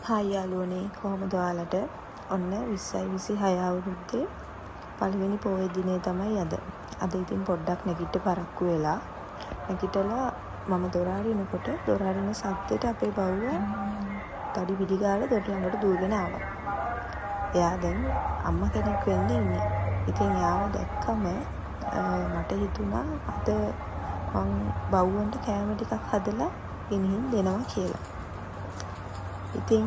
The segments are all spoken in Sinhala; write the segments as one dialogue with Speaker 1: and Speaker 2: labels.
Speaker 1: හායි යාළුවනේ කොහොමද ඔයාලට ඔන්න 2026 අවුරුද්දේ පළවෙනි පොහොය දිනේ තමයි අද. අද ඉතින් පොඩ්ඩක් නැගිට පරක්කු වෙලා නැගිටලා මම දොර අරිනකොට දොර අරින සද්දෙට අපේ බව්වා තඩි පිටි ගාලා දොර ළඟට දුවගෙන ආවා. එයා දැන් අම්මා කෙනෙක් වෙන්න ඉන්නේ. ඉතින් එයාව දැක්කම මට හිතුණා අද මං බව්වන්ට කෑම ටිකක් හදලා ගෙනිහින් දෙනවා කියලා. ඉතින්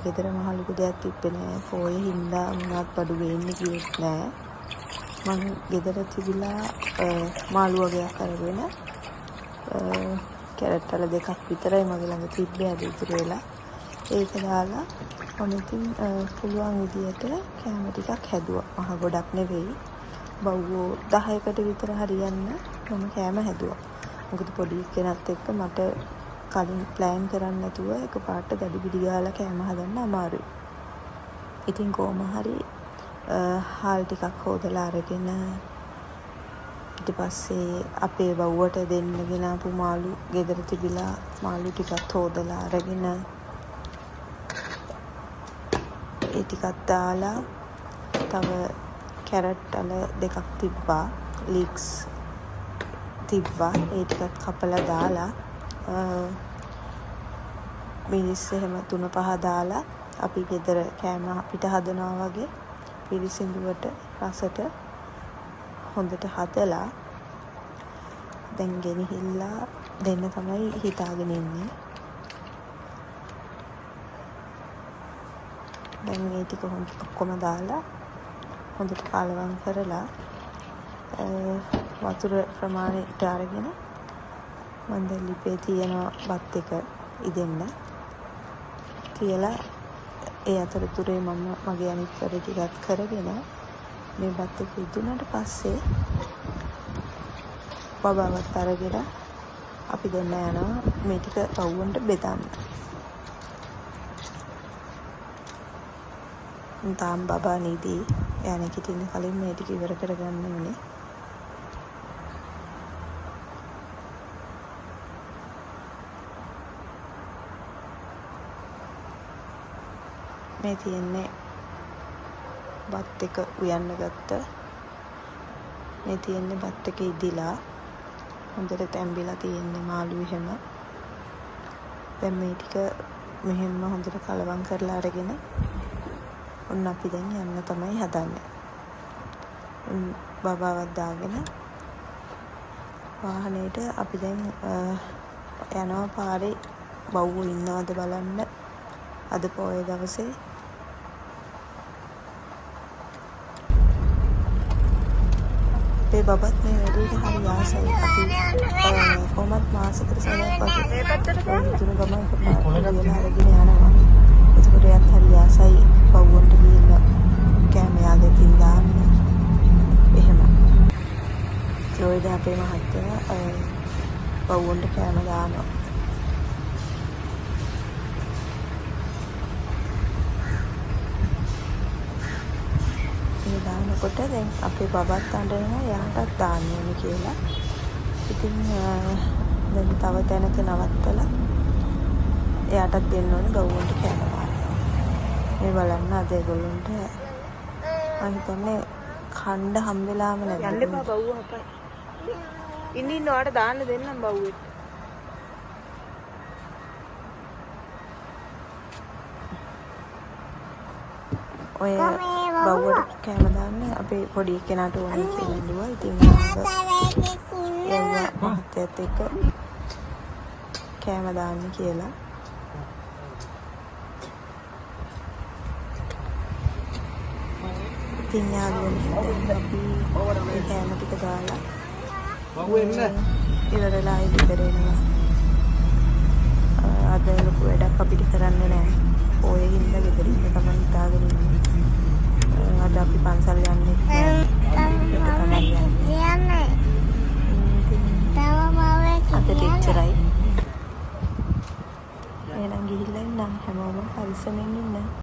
Speaker 1: ගෙදර මහලුකු දෙයක් තිබ්බේ නෑ. පොයේ හින්දා මොනවත් බඩු වෙන්නේ කිව්වෙත් නෑ. මං ගෙදර තිබිලා මාළු වගේක් අරගෙන කැරට් වල දෙකක් විතරයි මගේ ළඟ තිබ්බේ අද ඉතුරු වෙලා. ඒක දාලා ඔනිතින් පුළුවන් විදියට කෑම ටිකක් හැදුවා. මහ ගොඩක් නෙවෙයි. බව්වෝ 10කට විතර හරියන්න මම කෑම හැදුවා. මොකද පොඩි කෙනත් එක්ක මට කලින් ප්ලෑන් කරන්න නැතුව එකපාරට දඩි පිටි ගාලා කෑම හදන්න අමාරුයි. ඉතින් කොහොම හරි හාල් ටිකක් හොදලා අරගෙන ඊට පස්සේ අපේ බව්වට දෙන්න ගෙන ආපු මාළු ගෙදර තිබිලා මාළු ටිකක් හොදලා අරගෙන ඒ ටිකක් දාලා තව කැරට් වල දෙකක් තිබ්බා ලීක්ස් තිබ්බා ඒ ටිකක් කපලා දාලා මිරිස් එහෙම 3-5 දාලා අපි ගෙදර කෑම අපිට හදනවා වගේ පිරිසිදුවට රසට හොඳට හදලා දැන් ගෙනහිල්ලා දෙන්න තමයි හිතාගෙන ඉන්නේ. දැන් මේ ටික ඔක්කොම දාලා හොඳට කලවම් කරලා වතුර ප්‍රමාණයට අරගෙන මම දැන් ලිපේ තියෙන බත් එක ඉදෙන්න තියලා ඒ අතරතුරේ මම මගේ අනිත් වැඩ ටිකත් කරගෙන මේ බත් එක ඉදුණාට පස්සේ බබාවත් අරගෙන අපි දෙන්න යනවා මේ ටික පවුවන්ට බෙදන්න. තාම බබා නිදි. එයා නැගිටින්න කලින් මේ ටික ඉවර කරගන්න ඕනේ. මේ තියෙන්නේ බත් එක උයන්න ගත්ත. මේ තියෙන්නේ බත් එක ඉදිලා හොඳට තැම්බිලා තියෙන්නේ මාළු එහෙම. දැන් මේ ටික මෙහෙම හොඳට කලවම් කරලා අරගෙන ඔන්න අපි දැන් යන්න තමයි හදන්නේ. බබාවත් දාගෙන වාහනේට අපි දැන් යනවා පාරේ බව්වෝ ඉන්නවද බලන්න අද පොය දවසේ. අපේ බබත් මේ වැඩේට හරි ආසයි. අපි කොහොමත් මාසෙකට සැරයක් වගේ තුන ගමන් කරලා අරගෙන යනවා. ඒකට එයාත් හරි ආසයි බව්වන්ට ගිහිල්ලා කෑම යාගෙන් දාන්න. එහෙම. ඒකද අපේ මහත්තයා බව්වන්ට කෑම දානවා. දානකොට දැන් අපේ බබත් අඬනවා එයාටත් දාන්න ඕනේ කියලා. ඉතින් දැන් තව තැනක නවත්තලා එයාටත් දෙන්න ඕනේ බව්වන්ට කෑම දාන්න. මේ බලන්න අද ඒගොල්ලන්ට මම හිතන්නේ කණ්ඩ හම්බෙලාම නැද්ද? යන්න එපා බව්ව අපයි. ඉන්න ඔයාට දාන්න දෙන්නම් බව්වෙට. ඔය බව්වට කෑම දාන්න අපේ පොඩි කෙනාට ඕනේ කියලා ඉල්ලුවා. ඉතින් එයා මහත්තයත් එක්ක කෑම දාන්න කියලා. ඉතින් යාළුවනේ අපි මේ කෑම ටික දාලා ඉවරලා ඉතින් එනවා. අද ලොකු වැඩක් අපිට කරන්න නැහැ. ඔය හින්දා ගෙදර ඉන්න තමයි හිතාගෙන ඉන්නේ. අද අපි පන්සල් යන්නේ අද ටීචරයි. එහෙනම් ගිහිල්ලා ඉන්න හැමෝම පරිස්සමෙන් ඉන්න.